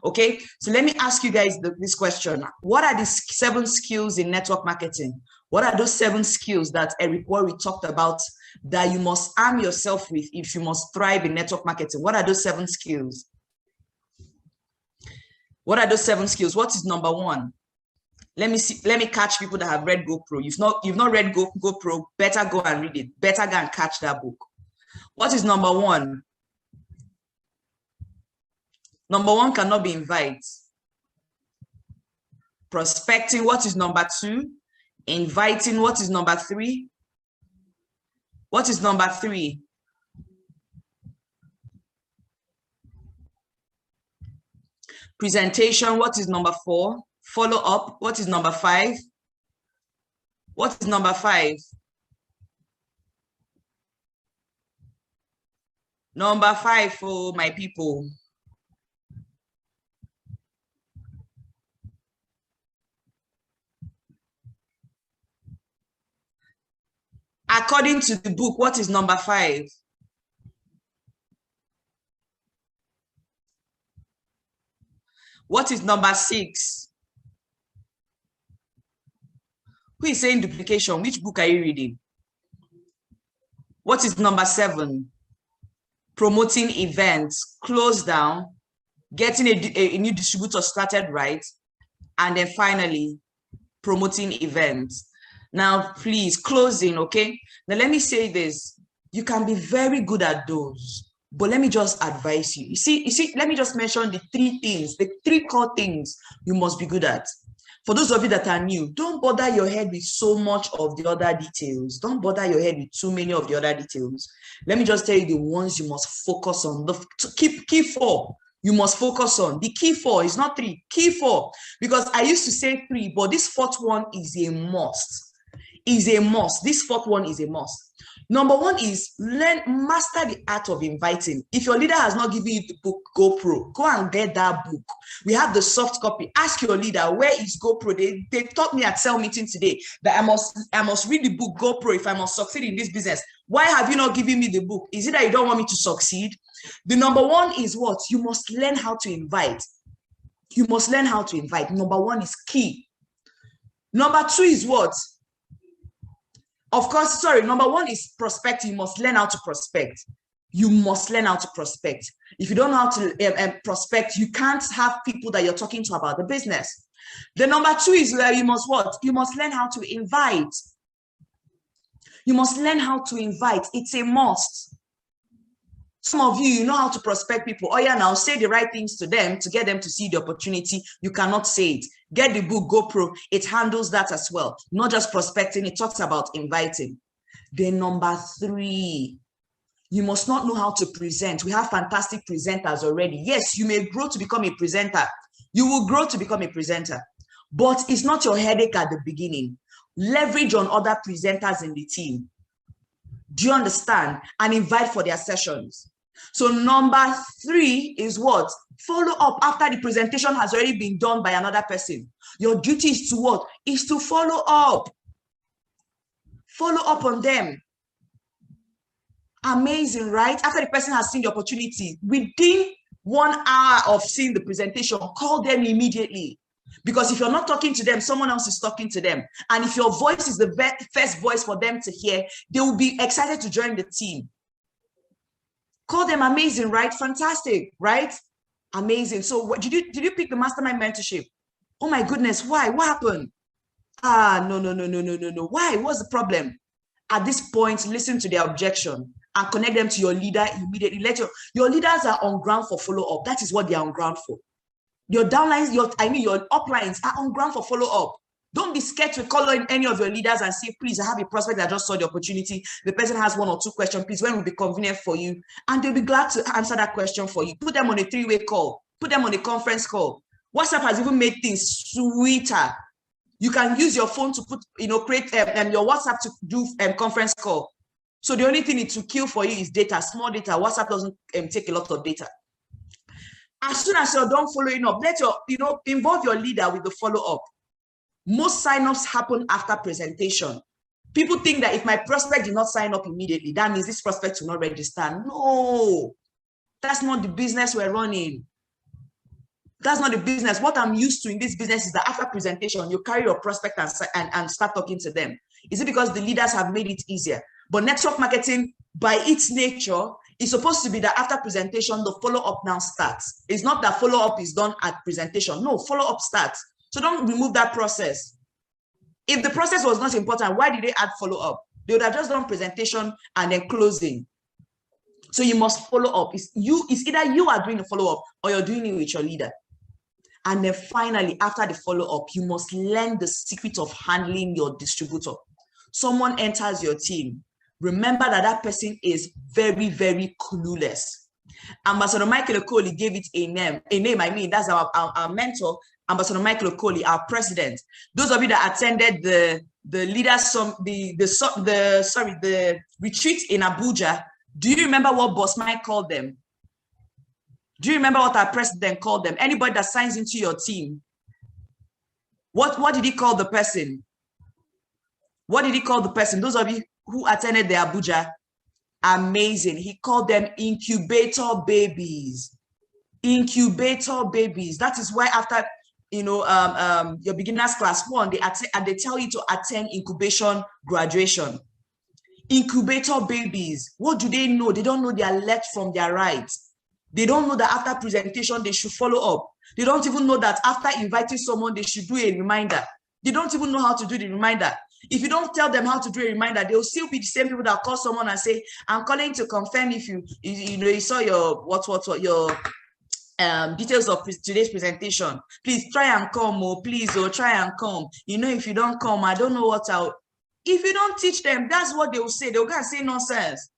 Okay, so let me ask you guys this question. What are the 7 skills in network marketing? What are those 7 skills that Eric Worre talked about that you must arm yourself with if you must thrive in network marketing? What are those 7 skills? What are those 7 skills? What is number 1? Let me catch people that have read GoPro. You've not read GoPro, better go and read it. Better go and catch that book. What is number 1? Number 1 cannot be invite. Prospecting, what is number 2? Inviting, what is number 3? What is number 3? Presentation, what is number 4? Follow up, what is number 5? What is number 5? Number 5 for my people. According to the book, what is number 5? What is number 6? Who is saying duplication? Which book are you reading? What is number 7? Promoting events, close down, getting a new distributor started right, and then finally promoting events. Now, please, closing, okay? Now, let me say this. You can be very good at those, but let me just advise you. You see, let me just mention the 3 things, the 3 core things you must be good at. For those of you that are new, don't bother your head with so much of the other details. Don't bother your head with too many of the other details. Let me just tell you the ones you must focus on. The key 4 you must focus on. The key 4 is not 3, key 4. Because I used to say 3, but this 4th one is a must. Is a must. This 4th one is a must. Number 1 is master the art of inviting. If your leader has not given you the book GoPro, go and get that book. We have the soft copy. Ask your leader, where is GoPro? They taught me at cell meeting today that I must read the book GoPro if I must succeed in this business. Why have you not given me the book? Is it that you don't want me to succeed? The number 1 is what? You must learn how to invite. You must learn how to invite. Number 1 is key. Number 2 is what? Of course, sorry, number 1 is prospect. You must learn how to prospect. You must learn how to prospect. If you don't know how to prospect, you can't have people that you're talking to about the business. The number 2 is where you must what? You must learn how to invite. You must learn how to invite. It's a must. Some of you know how to prospect people. Oh yeah, now say the right things to them to get them to see the opportunity. You cannot say it. Get the book GoPro. It handles that as well. Not just prospecting, it talks about inviting. Then number 3, you must not know how to present. We have fantastic presenters already. Yes, you may grow to become a presenter. You will grow to become a presenter. But it's not your headache at the beginning. Leverage on other presenters in the team. Do you understand? And invite for their sessions. So number 3 is what? Follow up after the presentation has already been done by another person. Your duty is to what? Is to follow up. Follow up on them. Amazing, right? After the person has seen the opportunity, within 1 hour of seeing the presentation, call them immediately. Because if you're not talking to them, someone else is talking to them. And if your voice is the first voice for them to hear, they will be excited to join the team. Call them. Amazing, right? Fantastic, right? Amazing. So what did you pick the mastermind mentorship? Oh my goodness, why? What happened? No. Why? What's the problem? At this point, listen to their objection and connect them to your leader immediately. Let your leaders are on ground for follow-up. That is what they are on ground for. Your downlines, your uplines are on ground for follow-up. Don't be scared to call in any of your leaders and say, please, I have a prospect that just saw the opportunity. The person has 1 or 2 questions. Please, when will be convenient for you? And they'll be glad to answer that question for you. Put them on a 3-way call. Put them on a conference call. WhatsApp has even made things sweeter. You can use your phone to create your WhatsApp to do conference call. So the only thing it will kill for you is data, small data. WhatsApp doesn't take a lot of data. As soon as you're done following up, involve your leader with the follow-up. Most signups happen after presentation. People think that if my prospect did not sign up immediately, that means this prospect will not register. No, that's not the business we're running. That's not the business. What I'm used to in this business is that after presentation, you carry your prospect and start talking to them. Is it because the leaders have made it easier? But network marketing, by its nature, is supposed to be that after presentation, the follow-up now starts. It's not that follow-up is done at presentation. No, follow-up starts. So don't remove that process. If the process was not important, why did they add follow-up? They would have just done presentation and then closing. So you must follow up. It's either you are doing the follow-up or you're doing it with your leader. And then finally, after the follow-up, you must learn the secret of handling your distributor. Someone enters your team. Remember that that person is very, very clueless. Ambassador Michael Okoli gave it a name. I mean, that's our mentor, Ambassador Michael Okoli, our president. Those of you that attended the retreat in Abuja, do you remember what Boss Mike called them? Do you remember what our president called them? Anybody that signs into your team, what did he call the person? What did he call the person? Those of you who attended the Abuja, amazing. He called them incubator babies. Incubator babies. That is why after your beginners class 1, they tell you to attend incubation graduation. Incubator babies. What do they know? They don't know their left from their right. They don't know that after presentation, they should follow up. They don't even know that after inviting someone, they should do a reminder. They don't even know how to do the reminder. If you don't tell them how to do a reminder, they'll still be the same people that call someone and say, I'm calling to confirm if you saw your your details of today's presentation. Please try and come, try and come. If you don't come, I don't know what I'll. If you don't teach them, that's what they will say. They'll go and say nonsense.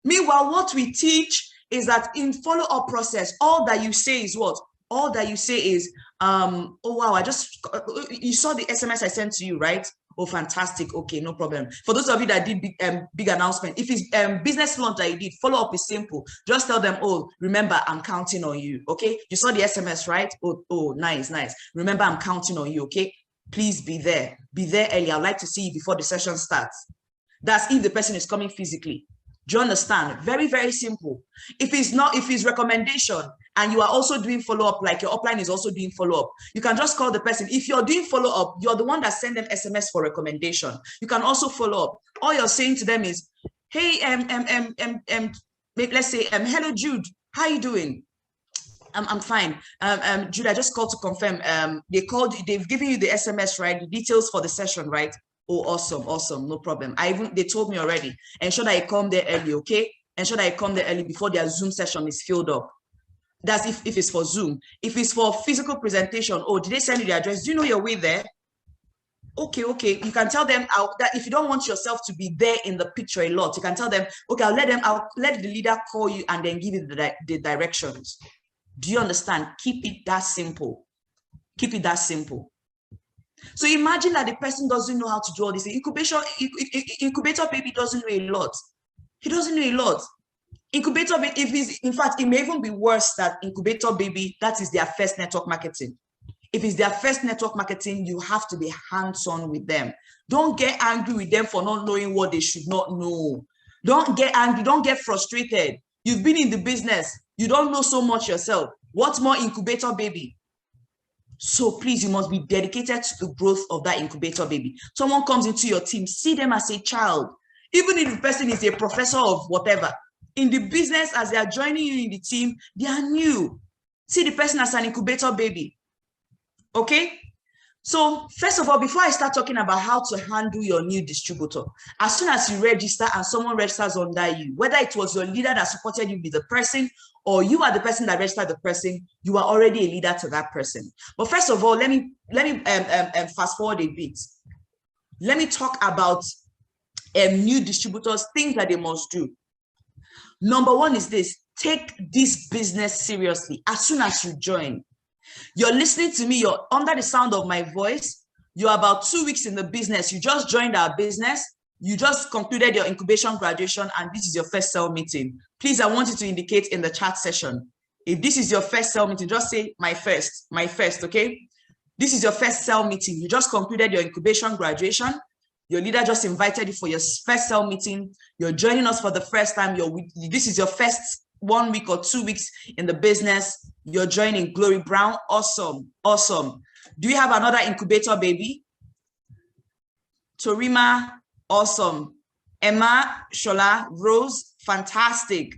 Meanwhile, what we teach is that in follow-up process, all that you say is what? All that you say is, oh wow, you saw the SMS I sent to you, right? Oh, fantastic. Okay, no problem. For those of you that did big announcement, if it's business launch that you did, follow-up is simple. Just tell them, oh, remember, I'm counting on you, okay? You saw the SMS, right? Oh, nice. Remember, I'm counting on you, okay? Please be there. Be there early. I'd like to see you before the session starts. That's if the person is coming physically. Do you understand? Very, very simple. If it's recommendation and you are also doing follow-up, like your upline is also doing follow-up, you can just call the person. If you're doing follow-up, you're the one that send them SMS for recommendation. You can also follow up. All you're saying to them is, hey, let's say, hello, Jude, how you doing? I'm fine. Jude, I just called to confirm. They've given you the SMS, right? The details for the session, right? Oh, awesome, no problem. They told me already. Ensure that I come there early, okay? Ensure that I come there early before their Zoom session is filled up. That's if it's for Zoom. If it's for physical presentation, oh, did they send you the address? Do you know your way there? Okay. You can tell them that if you don't want yourself to be there in the picture a lot, you can tell them, okay, I'll let the leader call you and then give you the directions. Do you understand? Keep it that simple. Keep it that simple. So imagine that the person doesn't know how to do all this. Incubator baby doesn't know a lot. He doesn't know a lot. Incubator baby, in fact, it may even be worse that incubator baby, that is their first network marketing. If it's their first network marketing, you have to be hands-on with them. Don't get angry with them for not knowing what they should not know. Don't get angry. Don't get frustrated. You've been in the business. You don't know so much yourself. What's more incubator baby? So please, you must be dedicated to the growth of that incubator baby. Someone comes into your team, see them as a child. Even if the person is a professor of whatever, in the business, as they are joining you in the team, they are new. See the person as an incubator baby. Okay? So first of all, before I start talking about how to handle your new distributor, as soon as you register and someone registers under you, whether it was your leader that supported you with the person or you are the person that registered the person, you are already a leader to that person. But first of all, let me fast forward a bit. Let me talk about new distributors, things that they must do. Number one is this: take this business seriously as soon as you join. You're listening to me, you're under the sound of my voice, you're about 2 weeks in the business, you just joined our business, you just concluded your incubation graduation, and this is your first sell meeting. Please, I want you to indicate in the chat session. If this is your first sell meeting, just say my first, okay? This is your first sell meeting. You just concluded your incubation graduation. Your leader just invited you for your first sell meeting. You're joining us for the first time. This is your first 1 week or 2 weeks in the business. You're joining. Glory Brown, awesome, awesome. Do we have another incubator baby? Torima, awesome. Emma, Shola, Rose, fantastic.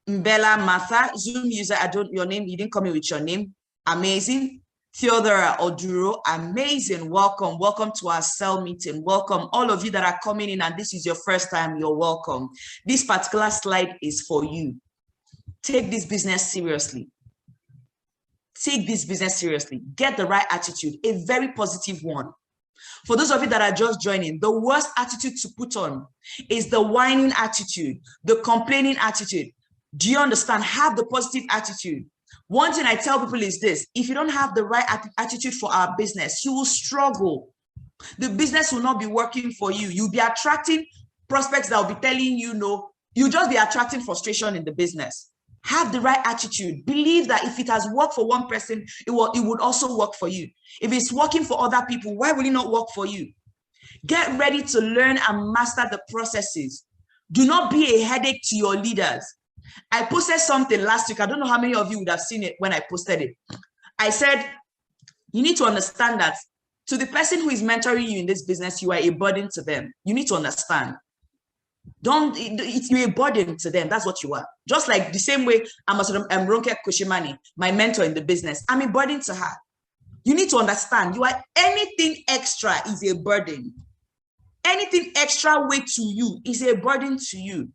Mbella, Martha, Zoom user, I don't, your name, you didn't come in with your name. Amazing. Theodora Oduro, amazing. Welcome. Welcome to our cell meeting. Welcome. All of you that are coming in and this is your first time, you're welcome. This particular slide is for you. Take this business seriously. Take this business seriously. Get the right attitude, a very positive one. For those of you that are just joining, the worst attitude to put on is the whining attitude, the complaining attitude. Do you understand? Have the positive attitude. One thing I tell people is this: if you don't have the right attitude for our business, you will struggle. The business will not be working for you. You'll be attracting prospects that will be telling you no. You'll just be attracting frustration in the business. Have the right attitude. Believe that if it has worked for one person, it would also work for you. If it's working for other people, why will it not work for you? Get ready to learn and master the processes. Do not be a headache to your leaders. I posted something last week. I don't know how many of you would have seen it when I posted it. I said, you need to understand that to the person who is mentoring you in this business, you are a burden to them. You need to understand. You're a burden to them. That's what you are. Just like the same way I'm Ronke Koshimani, my mentor in the business. I'm a burden to her. You need to understand, you are anything extra is a burden. Anything extra weight to you is a burden to you.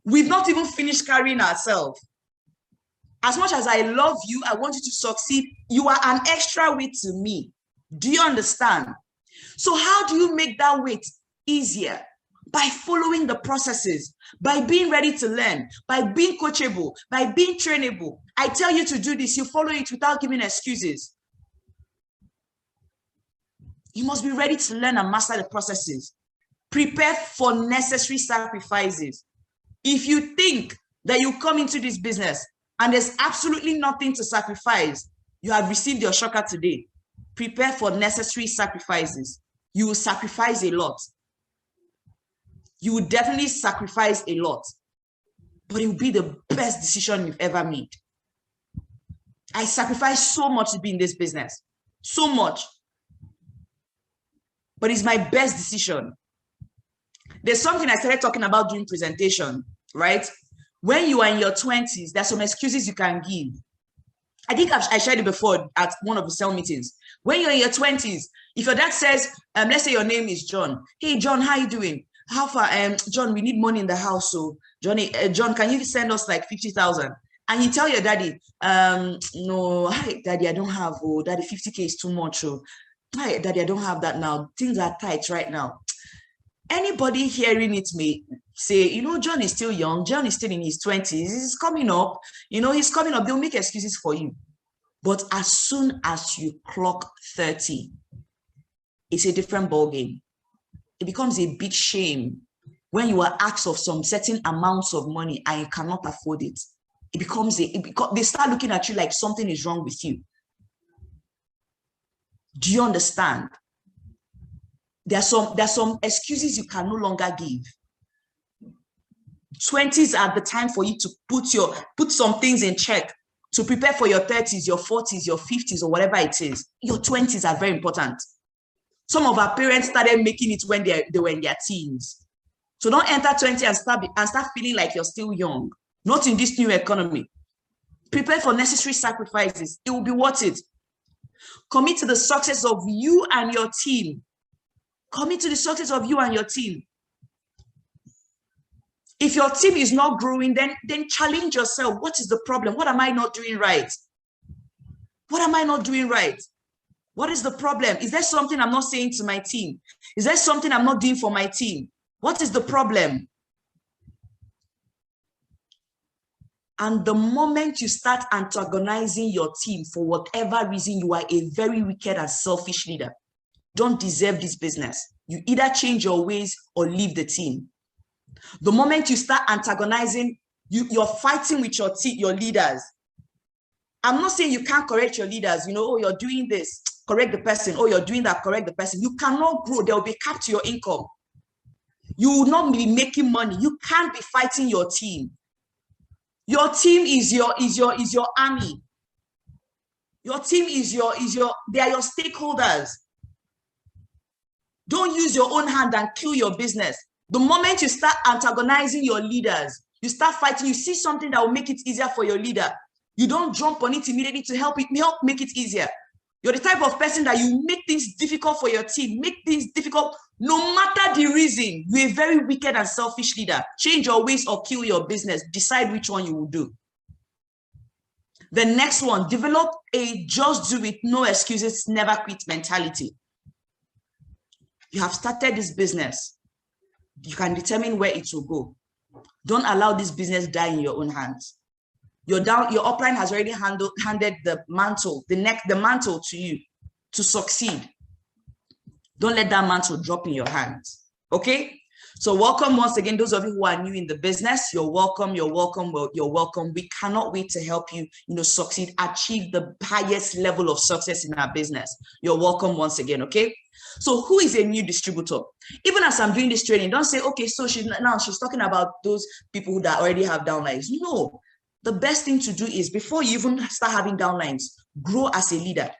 We've not even finished carrying ourselves. As much as I love you, I want you to succeed. You are an extra weight to me. Do you understand? So how do you make that weight easier? By following the processes, by being ready to learn, by being coachable, by being trainable. I tell you to do this, you follow it without giving excuses. You must be ready to learn and master the processes. Prepare for necessary sacrifices. If you think that you come into this business and there's absolutely nothing to sacrifice, you have received your shocker today. Prepare for necessary sacrifices. You will sacrifice a lot. You will definitely sacrifice a lot, but it will be the best decision you've ever made. I sacrificed so much to be in this business, so much, but it's my best decision. There's something I started talking about during presentation, right? When you are in your 20s, there's some excuses you can give. I think I shared it before at one of the cell meetings. When you're in your 20s, if your dad says, let's say your name is John. Hey, John, how you doing? How far? John, we need money in the house. So, John, can you send us like 50,000? And you tell your daddy, no, hi, daddy, I don't have. Oh, daddy, 50K is too much. Oh, hi, daddy, I don't have that now. Things are tight right now. Anybody hearing it may say, you know, John is still young. John is still in his 20s. He's coming up. You know, he's coming up. They'll make excuses for you. But as soon as you clock 30, it's a different ballgame. It becomes a big shame when you are asked of some certain amounts of money and you cannot afford it. They start looking at you like something is wrong with you. Do you understand? There's some excuses you can no longer give. 20s are the time for you to put some things in check, to prepare for your 30s, your 40s, your 50s, or whatever it is. Your 20s are very important. Some of our parents started making it when they were in their teens. So don't enter 20 and start feeling like you're still young. Not in this new economy. Prepare for necessary sacrifices. It will be worth it. Commit to the success of you and your team. Commit to the success of you and your team. If your team is not growing, then challenge yourself. What is the problem? What am I not doing right? What am I not doing right? What is the problem? Is there something I'm not saying to my team? Is there something I'm not doing for my team? What is the problem? And the moment you start antagonizing your team for whatever reason, you are a very wicked and selfish leader. Don't deserve this business. You either change your ways or leave the team. The moment you start antagonizing, you're fighting with your leaders. I'm not saying you can't correct your leaders. You know, oh, you're doing this, correct the person. Oh, you're doing that, correct the person. You cannot grow. There will be a cap to your income. You will not be making money. You can't be fighting your team. Your team is your army. Your team they are your stakeholders. Don't use your own hand and kill your business. The moment you start antagonizing your leaders, you start fighting, you see something that will make it easier for your leader, you don't jump on it immediately to help make it easier. You're the type of person that you make things difficult for your team, make things difficult, no matter the reason. You're a very wicked and selfish leader. Change your ways or kill your business. Decide which one you will do. The next one, develop a just do it, no excuses, never quit mentality. You have started this business. You can determine where it will go. Don't allow this business die in your own hands. Your upline has already handed the mantle, the mantle to you to succeed. Don't let that mantle drop in your hands. Okay? So welcome once again, those of you who are new in the business. You're welcome, you're welcome, you're welcome. We cannot wait to help you, succeed, achieve the highest level of success in our business. You're welcome once again, okay? So who is a new distributor? Even as I'm doing this training, don't say, okay, so she's talking about those people that already have downlines. No, the best thing to do is before you even start having downlines, grow as a leader.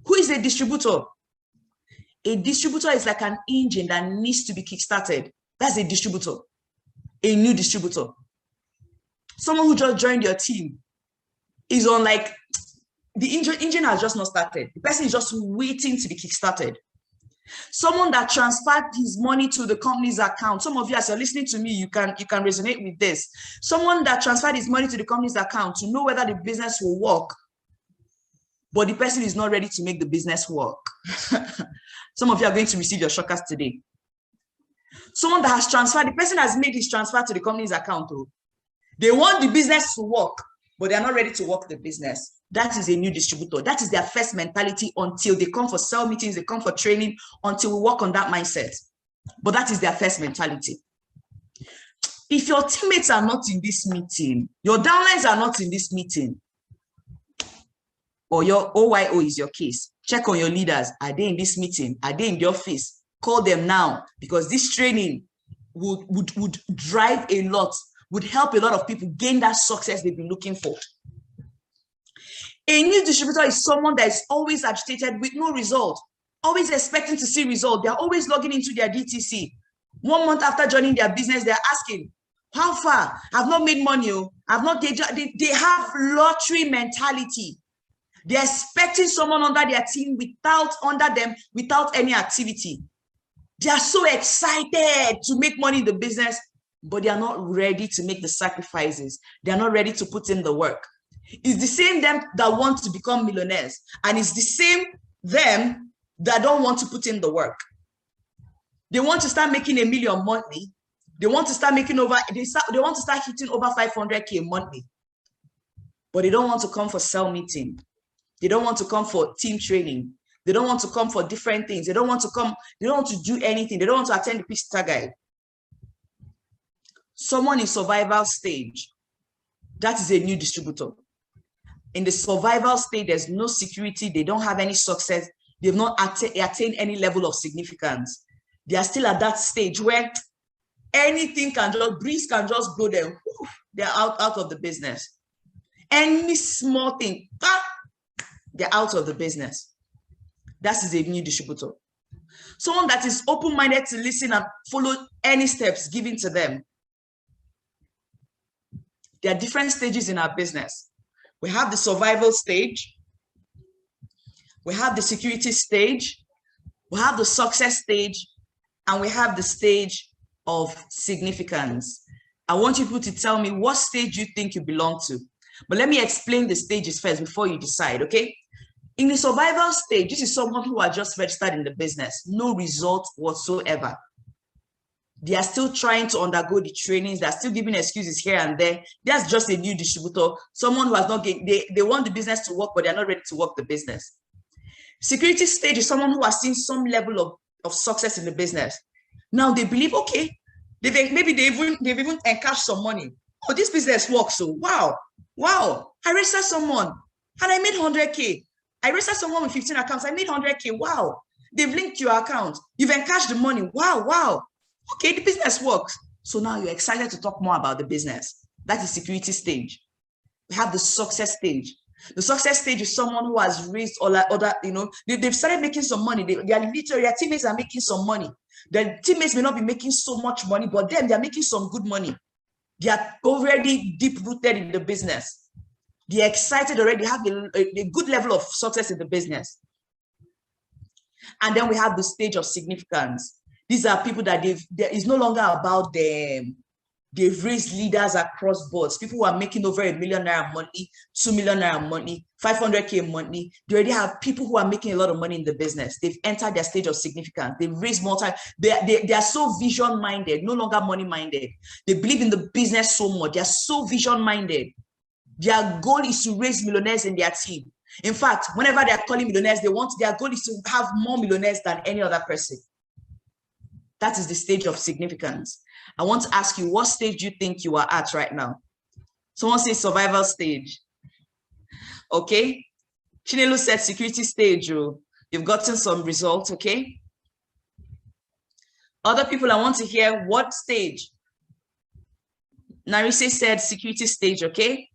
Who is a distributor? A distributor is like an engine that needs to be kickstarted. That's a distributor, a new distributor. Someone who just joined your team is on like, the engine has just not started. The person is just waiting to be kickstarted. Someone that transferred his money to the company's account. Some of you, as you're listening to me, you can resonate with this. Someone that transferred his money to the company's account to know whether the business will work, but the person is not ready to make the business work. Some of you are going to receive your shockers today. Someone that has transferred, the person has made his transfer to the company's account. They want the business to work, but they're not ready to work the business. That is a new distributor. That is their first mentality until they come for sell meetings, they come for training, until we work on that mindset. But that is their first mentality. If your teammates are not in this meeting, your downlines are not in this meeting, or your OYO is your case, check on your leaders. Are they in this meeting? Are they in the office? Call them now, because this training would drive a lot, would help a lot of people gain that success they've been looking for. A new distributor is someone that is always agitated with no result, always expecting to see result. They're always logging into their DTC. 1 month after joining their business, they're asking, how far? I've not made money. They have lottery mentality. They're expecting someone under their team without any activity. They are so excited to make money in the business, but they are not ready to make the sacrifices. They are not ready to put in the work. It's the same them that want to become millionaires, and it's the same them that don't want to put in the work. They want to start making $1 million monthly. They want to start making they want to start hitting over 500K monthly, but they don't want to come for sell meeting. They don't want to come for team training. They don't want to come for different things. They don't want to come. They don't want to do anything. They don't want to attend the quick start guide. Someone in survival stage, that is a new distributor. In the survival stage, there's no security. They don't have any success. They've not attained any level of significance. They are still at that stage where anything breeze can just blow them. They're out of the business. Any small thing, they're out of the business. That is a new distributor. Someone that is open-minded to listen and follow any steps given to them. There are different stages in our business. We have the survival stage. We have the security stage. We have the success stage. And we have the stage of significance. I want you to tell me what stage you think you belong to. But let me explain the stages first before you decide, okay? In the survival stage, this is someone who are just registered in the business, no result whatsoever. They are still trying to undergo the trainings. They're still giving excuses here and there. That's just a new distributor, someone who has not they want the business to work, but they're not ready to work the business. Security stage is someone who has seen some level of success in the business. Now they believe, okay, maybe they've even encashed some money. Oh, this business works. So wow, I registered someone and I made 100K. I registered someone with 15 accounts. I made 100K. Wow. They've linked your account. You've encashed the money. Wow. Okay, the business works. So now you're excited to talk more about the business. That is security stage. We have the success stage. The success stage is someone who has raised all that other, they've started making some money. Their teammates are making some money. Their teammates may not be making so much money, but they're making some good money. They are already deep rooted in the business. They're excited already, have a good level of success in the business. And then we have the stage of significance. These are people that it's no longer about them. They've raised leaders across boards, people who are making over $1 million money, $2 million money, 500K money. They already have people who are making a lot of money in the business. They've entered their stage of significance. They've raised more time. They are so vision-minded, no longer money-minded. They believe in the business so much. They are so vision-minded. Their goal is to raise millionaires in their team. In fact, whenever they are calling millionaires, their goal is to have more millionaires than any other person. That is the stage of significance. I want to ask you, what stage do you think you are at right now? Someone says survival stage. Okay. Chinelu said security stage. You've gotten some results, okay? Other people, I want to hear what stage. Narise said security stage, okay?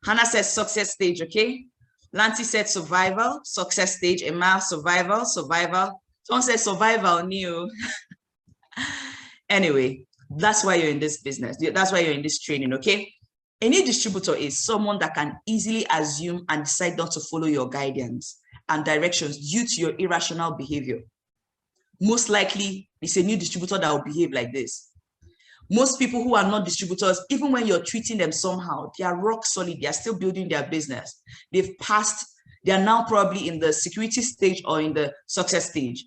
Hannah said success stage, okay? Lanti said survival, success stage. Emma, survival. Someone said survival, new. Anyway, that's why you're in this business. That's why you're in this training, okay? A new distributor is someone that can easily assume and decide not to follow your guidance and directions due to your irrational behavior. Most likely, it's a new distributor that will behave like this. Most people who are not distributors, even when you're treating them somehow, they are rock solid. They are still building their business. They are now probably in the security stage or in the success stage.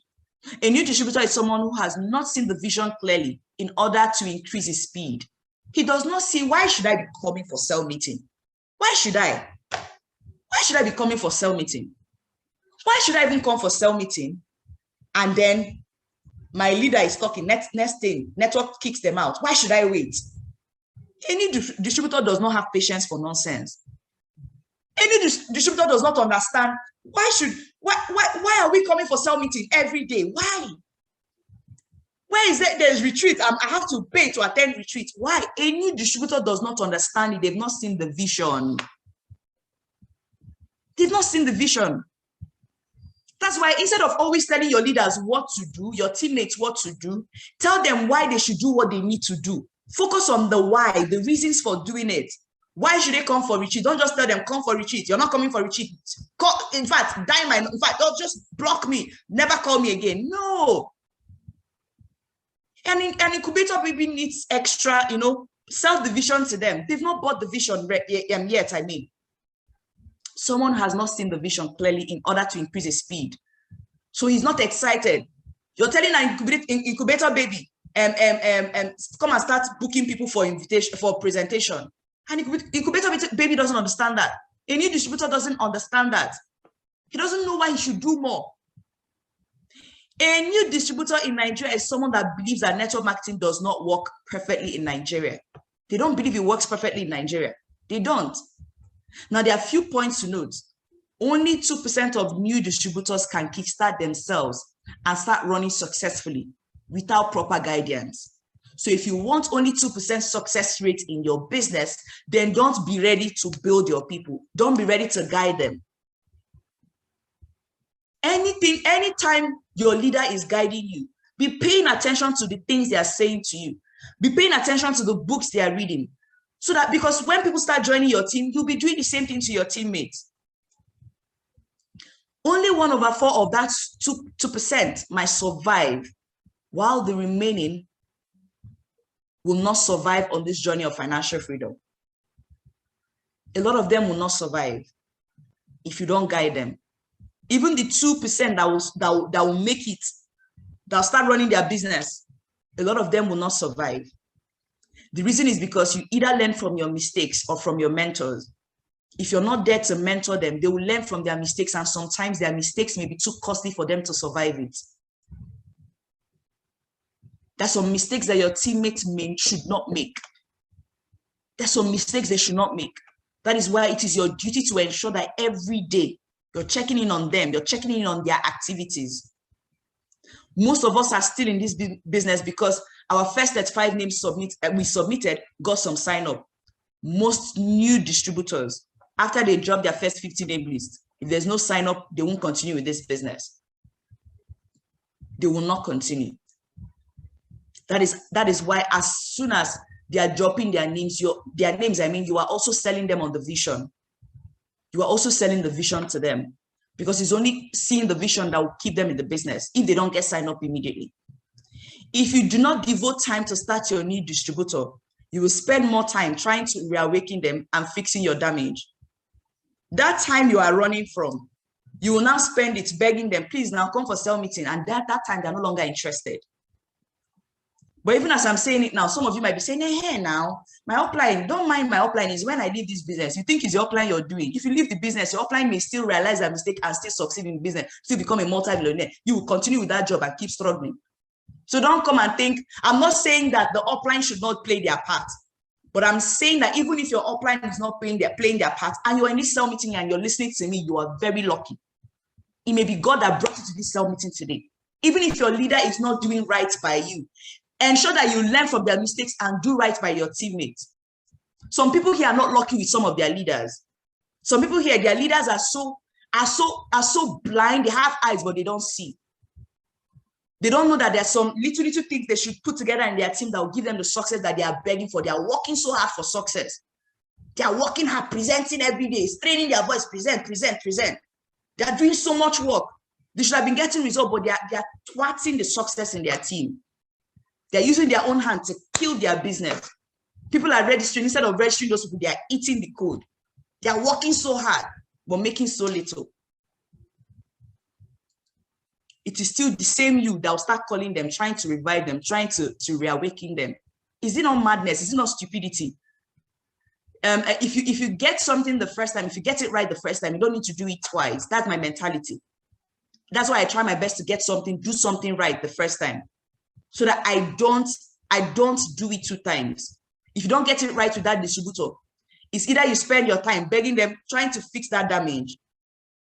A new distributor is someone who has not seen the vision clearly in order to increase his speed. He does not see, why should I be coming for sell meeting? Why should I? Why should I be coming for sell meeting? Why should I even come for sell meeting? And then my leader is talking, next thing, network kicks them out. Why should I wait? Any distributor does not have patience for nonsense. Any distributor does not understand, why are we coming for sell meeting every day? Why? Where is it? There's retreat. I have to pay to attend retreat. Why? Any distributor does not understand it. They've not seen the vision. They've not seen the vision. That's why instead of always telling your leaders what to do, your teammates what to do, tell them why they should do what they need to do. Focus on the why, the reasons for doing it. Why should they come for retreat? Don't just tell them, come for retreat. You're not coming for retreat. In fact, don't just block me. Never call me again. No. And incubator baby needs extra, sell the vision to them. They've not bought the vision yet, I mean. Someone has not seen the vision clearly in order to increase his speed. So he's not excited. You're telling an incubator baby, come and start booking people for invitation, for presentation. And incubator baby doesn't understand that. A new distributor doesn't understand that. He doesn't know why he should do more. A new distributor in Nigeria is someone that believes that network marketing does not work perfectly in Nigeria. They don't believe it works perfectly in Nigeria. They don't. Now, there are a few points to note. Only 2% of new distributors can kickstart themselves and start running successfully without proper guidance. So if you want only 2% success rate in your business, then don't be ready to build your people. Don't be ready to guide them. Anytime your leader is guiding you, be paying attention to the things they are saying to you. Be paying attention to the books they are reading. So that, because when people start joining your team, you'll be doing the same thing to your teammates. Only 1/4 of that 2% might survive, while the remaining will not survive on this journey of financial freedom. A lot of them will not survive if you don't guide them. Even the 2% that will make it, that'll start running their business, a lot of them will not survive. The reason is because you either learn from your mistakes or from your mentors. If you're not there to mentor them, they will learn from their mistakes, and sometimes their mistakes may be too costly for them to survive it. There's some mistakes that your teammates should not make. There's some mistakes they should not make. That is why it is your duty to ensure that every day you're checking in on them, you're checking in on their activities. Most of us are still in this business because our first 35 names we submitted got some sign up. Most new distributors, after they drop their first 50 name list, if there's no sign up, they won't continue with this business. They will not continue. That is why as soon as they are dropping their names, you are also selling them on the vision. You are also selling the vision to them, because it's only seeing the vision that will keep them in the business if they don't get signed up immediately. If you do not devote time to start your new distributor, you will spend more time trying to reawaken them and fixing your damage. That time you are running from, you will now spend it begging them, please now come for sell meeting. And that time they're no longer interested. But even as I'm saying it now, some of you might be saying, hey, now, my upline, don't mind my upline, is when I leave this business. You think it's your upline you're doing. If you leave the business, your upline may still realize that mistake and still succeed in the business, still become a multi-millionaire. You will continue with that job and keep struggling. So don't come and think, I'm not saying that the upline should not play their part, but I'm saying that even if your upline is not playing their part and you're in this sell meeting and you're listening to me, you are very lucky. It may be God that brought you to this sell meeting today. Even if your leader is not doing right by you, ensure that you learn from their mistakes and do right by your teammates. Some people here are not lucky with some of their leaders. Some people here, their leaders are so blind, they have eyes, but they don't see. They don't know that there's some little things they should put together in their team that will give them the success that they are begging for. They are working so hard for success. They are working hard, presenting every day, training their voice, present. They are doing so much work. They should have been getting results, but they are thwarting the success in their team. They're using their own hand to kill their business. People are registering. Instead of registering those people, they are eating the code. They are working so hard, but making so little. It is still the same you that will start calling them, trying to revive them, trying to reawaken them. Is it not madness? Is it not stupidity? If you get something the first time, if you get it right the first time, you don't need to do it twice. That's my mentality. That's why I try my best to get something, do something right the first time, so that I don't do it 2 times. If you don't get it right with that distributor, it's either you spend your time begging them, trying to fix that damage,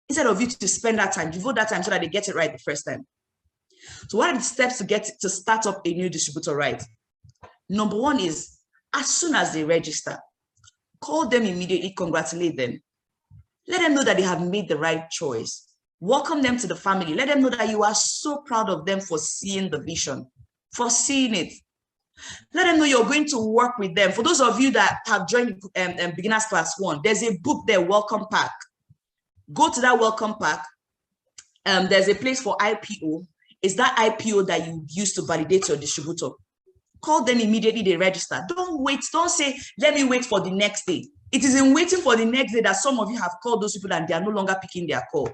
instead of you to spend that time, devote that time so that they get it right the first time. So what are the steps to start up a new distributor right? Number 1 is, as soon as they register, call them immediately, congratulate them. Let them know that they have made the right choice. Welcome them to the family. Let them know that you are so proud of them for seeing the vision, for seeing it. Let them know you're going to work with them. For those of you that have joined Beginners Class 1, there's a book there, Welcome Pack. Go to that welcome pack. There's a place for IPO. It's that IPO that you use to validate your distributor. Call them immediately they register. Don't wait. Don't say, let me wait for the next day. It is in waiting for the next day that some of you have called those people and they are no longer picking their call.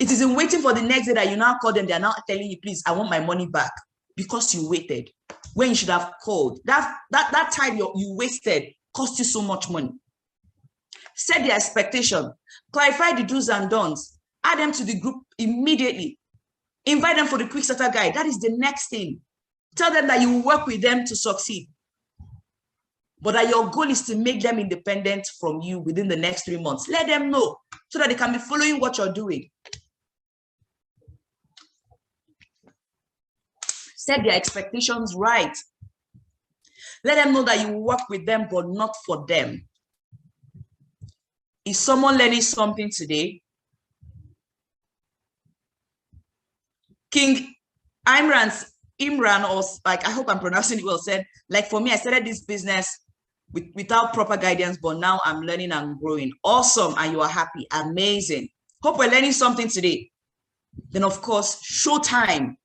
It is in waiting for the next day that you now call them. They are now telling you, please, I want my money back, because you waited when you should have called. That time you wasted cost you so much money. Set the expectation. Clarify the do's and don'ts. Add them to the group immediately. Invite them for the quick starter guide. That is the next thing. Tell them that you will work with them to succeed, but that your goal is to make them independent from you within the next 3 months. Let them know so that they can be following what you're doing. Set their expectations right. Let them know that you will work with them, but not for them. Is someone learning something today? King Imran, or like, I hope I'm pronouncing it well, said, like, for me, I started this business without proper guidance, but now I'm learning and growing. Awesome. And you are happy. Amazing. Hope we're learning something today. Then, of course, show time.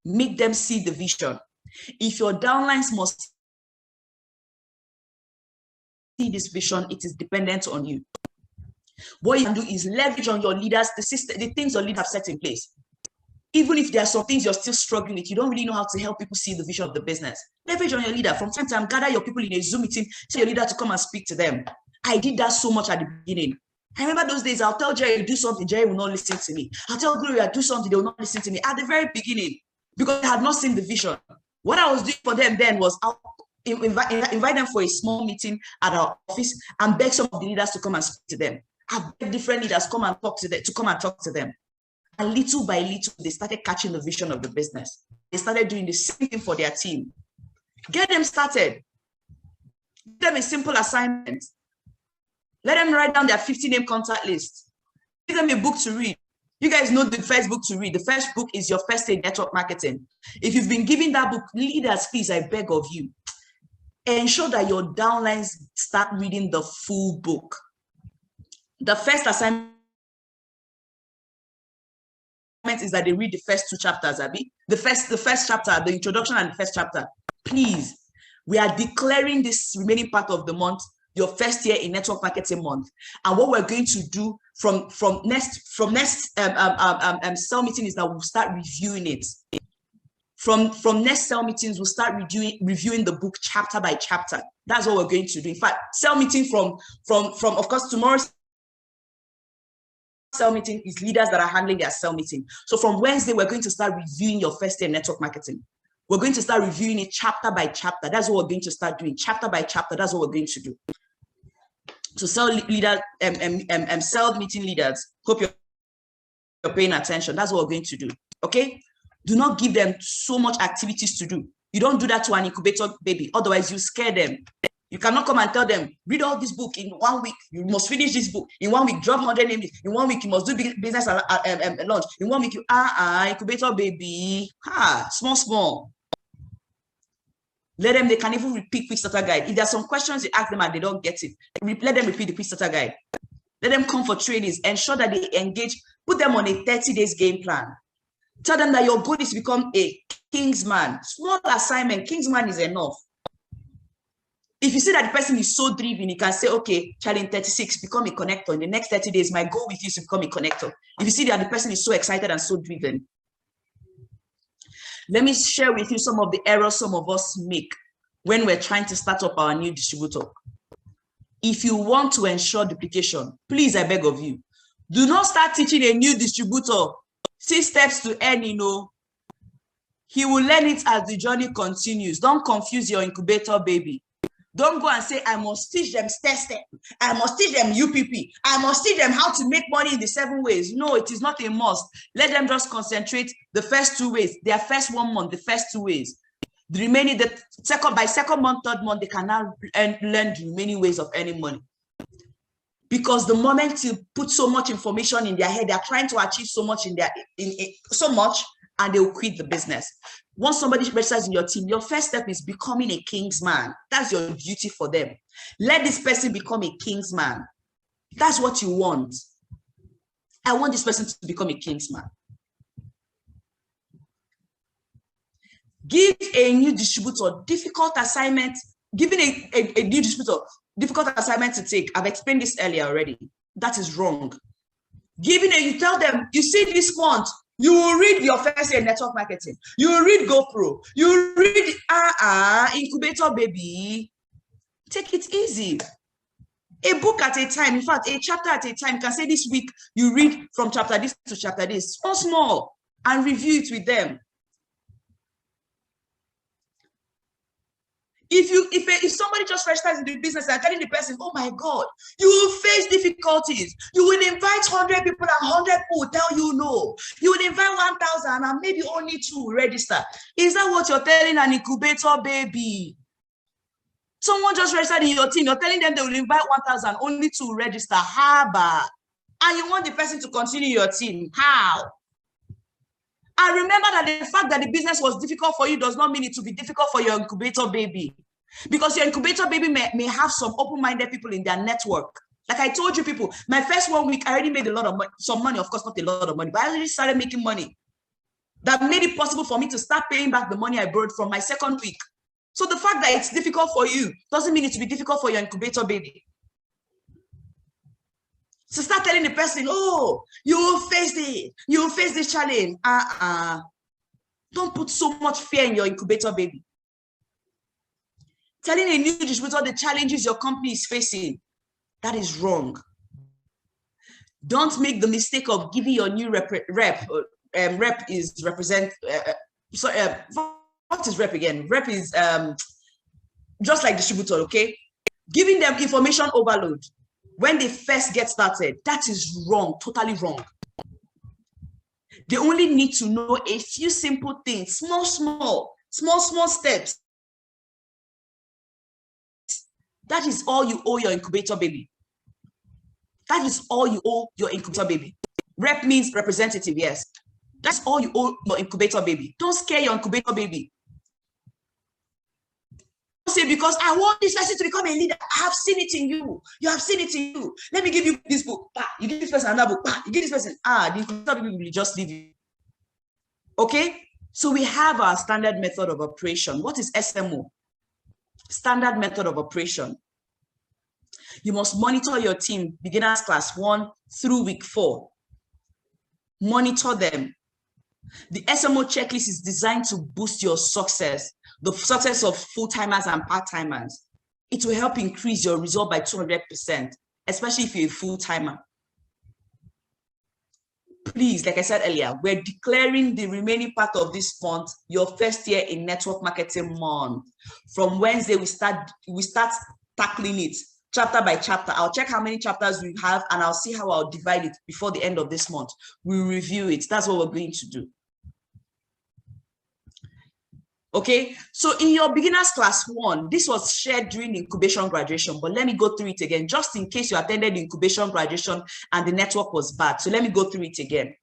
Make them see the vision. If your downlines must see this vision, it is dependent on you. What you can do is leverage on your leaders, the things your leaders have set in place. Even if there are some things you're still struggling with, you don't really know how to help people see the vision of the business. Leverage on your leader. From time to time, gather your people in a Zoom meeting, tell your leader to come and speak to them. I did that so much at the beginning. I remember those days, I'll tell Jerry, do something, Jerry will not listen to me. I'll tell Gloria, do something, they will not listen to me. At the very beginning, because I had not seen the vision. What I was doing for them then was I'll invite them for a small meeting at our office and beg some of the leaders to come and speak to them. I've begged different leaders come and talk to them. And little by little, they started catching the vision of the business. They started doing the same thing for their team. Get them started. Give them a simple assignment. Let them write down their 50-name contact list. Give them a book to read. You guys know the first book to read. The first book is your first aid network marketing. If you've been given that book, leaders, please, I beg of you, ensure that your downlines start reading the full book. The first assignment is that they read the first 2 chapters, Abby. The first chapter, the introduction and the first chapter. Please, we are declaring this remaining part of the month your first year in network marketing month. And what we're going to do from next sell meeting is that we'll start reviewing it. From next sell meetings, we'll start reviewing the book chapter by chapter. That's what we're going to do. In fact, sell meeting from of course, tomorrow's sell meeting is leaders that are handling their sell meeting. So from Wednesday, we're going to start reviewing your first year network marketing. We're going to start reviewing it chapter by chapter. That's what we're going to start doing. Chapter by chapter, that's what we're going to do. So sell leaders, sell meeting leaders, hope you're paying attention. That's what we're going to do, okay? Do not give them so much activities to do. You don't do that to an incubator baby. Otherwise, you scare them. You cannot come and tell them, read all this book in 1 week. You must finish this book. In 1 week, drop 100 names. In 1 week, you must do business launch. In 1 week, you, incubator baby. Small. Let them, they can even repeat quick starter guide. If there's some questions you ask them and they don't get it, let them repeat the quick starter guide. Let them come for trainings. Ensure that they engage. Put them on a 30 days game plan. Tell them that your goal is to become a Kingsman. Small assignment, Kingsman is enough. If you see that the person is so driven, you can say, okay, challenge 36, become a connector. In the next 30 days, my goal with you is to become a connector. If you see that the person is so excited and so driven. Let me share with you some of the errors some of us make when we're trying to start up our new distributor. If you want to ensure duplication, please, I beg of you, do not start teaching a new distributor 6 steps to earn, you know. He will learn it as the journey continues. Don't confuse your incubator baby. Don't go and say, I must teach them step. I must teach them UPP. I must teach them how to make money in the 7 ways. No, it is not a must. Let them just concentrate the first 2 ways. Their first 1 month, the first 2 ways. The remaining, by second month, third month, they can now learn the remaining ways of earning money. Because the moment you put so much information in their head, they're trying to achieve so much so much, and they will quit the business. Once somebody registers in your team, your first step is becoming a Kingsman. That's your duty for them. Let this person become a Kingsman. That's what you want. I want this person to become a Kingsman. Give a new distributor difficult assignment. Giving a new distributor difficult assignment to take. I've explained this earlier already. That is wrong. You tell them, you see this font, you will read your first year network marketing. You will read GoPro. You will read incubator baby. Take it easy. A book at a time. In fact, a chapter at a time. You can say this week you read from chapter this to chapter this. Small, and review it with them. If somebody just registers in the business and telling the person, oh my God, you will face difficulties. You will invite 100 people and 100 people will tell you no. You will invite 1,000 and maybe only 2 will register. Is that what you're telling an incubator baby? Someone just registered in your team. You're telling them they will invite 1,000, only 2 will register. How bad? And you want the person to continue your team. How? And remember that the fact that the business was difficult for you does not mean it will be difficult for your incubator baby. Because your incubator baby may have some open-minded people in their network. Like I told you people, my first 1 week, I already made a lot of money. Some money, of course, not a lot of money, but I already started making money. That made it possible for me to start paying back the money I borrowed from my second week. So the fact that it's difficult for you doesn't mean it will be difficult for your incubator baby. So start telling the person, oh, you will face it. You will face this challenge. Don't put so much fear in your incubator baby. Telling a new distributor the challenges your company is facing, that is wrong. Don't make the mistake of giving your new rep is represent. What is rep again? Rep is just like distributor, okay? Giving them information overload when they first get started, that is wrong, totally wrong. They only need to know a few simple things, small steps That is all you owe your incubator baby. That is all you owe your incubator baby. Rep means representative, yes. That's all you owe your incubator baby. Don't scare your incubator baby. Don't say, because I want this person to become a leader. I have seen it in you. You have seen it in you. Let me give you this book. You give this person another book. You give this person. The incubator baby will just leave you. Okay? So we have our standard method of operation. What is SMO? Standard method of operation. You must monitor your team, beginners class 1 through week 4. Monitor them. The SMO checklist is designed to boost your success, the success of full-timers and part-timers. It will help increase your result by 200%, especially if you're a full-timer. Please, like I said earlier, we're declaring the remaining part of this month your first year in network marketing month. From Wednesday, we start tackling it chapter by chapter. I'll check how many chapters we have, and I'll see how I'll divide it before the end of this month. We'll review it. That's what we're going to do. Okay, so in your beginners class 1, this was shared during the incubation graduation, but let me go through it again, just in case you attended the incubation graduation and the network was bad. So let me go through it again.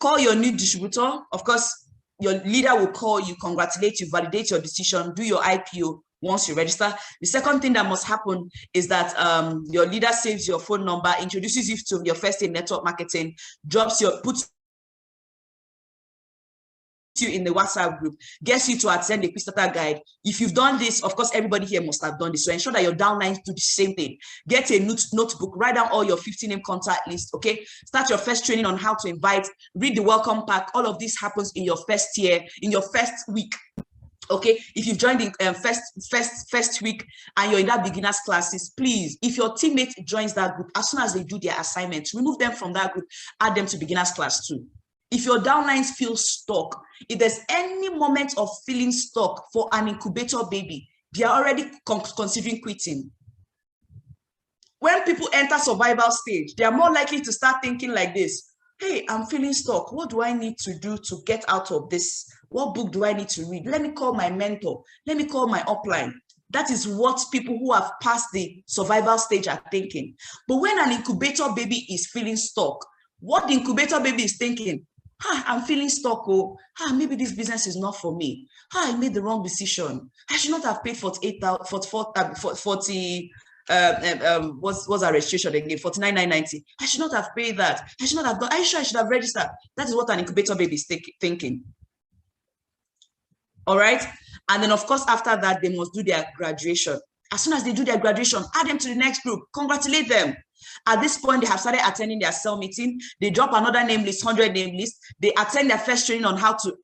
Call your new distributor. Of course, your leader will call you, congratulate you, validate your decision, do your IPO once you register. The second thing that must happen is that your leader saves your phone number, introduces you to your first in network marketing, puts you in the WhatsApp group, gets you to attend the quick starter guide. If you've done this, of course, everybody here must have done this. So ensure that your downlines do the same thing. Get a notebook, write down all your 50-name contact list, okay? Start your first training on how to invite, read the welcome pack. All of this happens in your first year, in your first week. Okay, if you've joined the first week and you're in that beginners classes, please, if your teammate joins that group, as soon as they do their assignments, remove them from that group, add them to beginners class 2. If your downlines feel stuck, if there's any moment of feeling stuck for an incubator baby, they are already considering quitting. When people enter survival stage, they are more likely to start thinking like this: hey, I'm feeling stuck. What do I need to do to get out of this? What book do I need to read? Let me call my mentor. Let me call my upline. That is what people who have passed the survival stage are thinking. But when an incubator baby is feeling stuck, what the incubator baby is thinking: I'm feeling stuck. Oh, maybe this business is not for me. I made the wrong decision. I should not have paid 40. What's our registration again? 49,990. I should not have paid that. I should not have done. I should have registered. That is what an incubator baby is thinking. All right. And then, of course, after that, they must do their graduation. As soon as they do their graduation, add them to the next group. Congratulate them. At this point, they have started attending their cell meeting. They drop another name list, 100 name list. They attend their first training on how to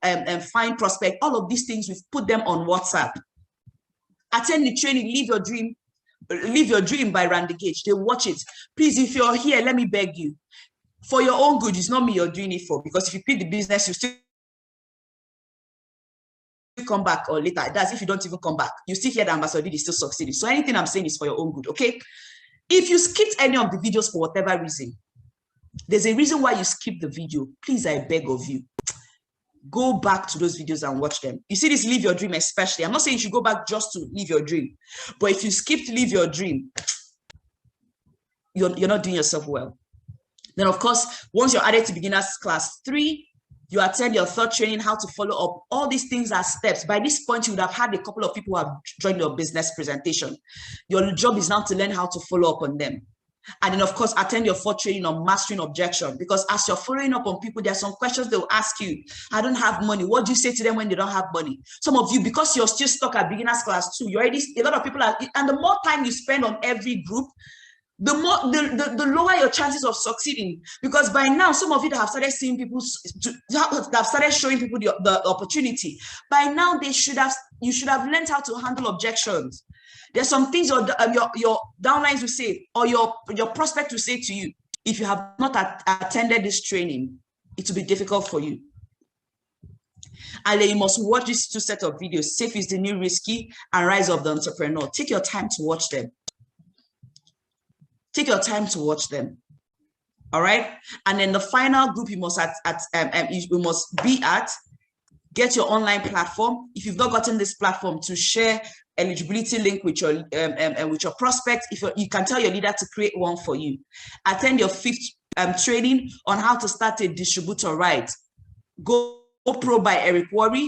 find prospect. All of these things, we've put them on WhatsApp. Attend the training, Live Your Dream by Randy Gage. They watch it. Please, if you're here, let me beg you. For your own good, it's not me you're doing it for, because if you quit the business, you still come back or later. That's if you don't even come back. You still hear the ambassador is still succeeding. So anything I'm saying is for your own good, okay? If you skipped any of the videos for whatever reason, there's a reason why you skipped the video. Please, I beg of you, go back to those videos and watch them. You see this Live Your Dream especially. I'm not saying you should go back just to live your dream, but if you skipped Live Your Dream, you're not doing yourself well. Then, of course, once you're added to beginners class 3, you attend your third training, how to follow up. All these things are steps. By this point, you would have had a couple of people who have joined your business presentation. Your job is now to learn how to follow up on them. And then, of course, attend your fourth training on mastering objection, because as you're following up on people, there are some questions they'll ask you. I don't have money. What do you say to them when they don't have money? Some of you, because you're still stuck at beginners class 2, a lot of people are, and the more time you spend on every group, the lower your chances of succeeding, because by now some of you that have started seeing people that have started showing people the opportunity, by now you should have learned how to handle objections. There's some things your downlines will say, or your prospect will say to you. If you have not attended this training, it will be difficult for you. And then you must watch these 2 sets of videos: Safe is the New Risky and Rise of the Entrepreneur. Take your time to watch them. Take your time to watch them. All right. And then the final group you must be at, get your online platform. If you've not gotten this platform, to share eligibility link with your prospect. If you can tell your leader to create one for you. Attend your 5th training on how to start a distributor right. Go pro by Eric Worre.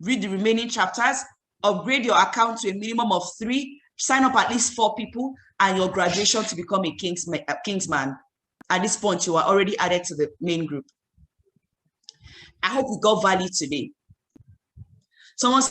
Read the remaining chapters. Upgrade your account to a minimum of 3. Sign up at least 4 people, and your graduation to become a Kingsman. At this point, you are already added to the main group. I hope we got value today. Someone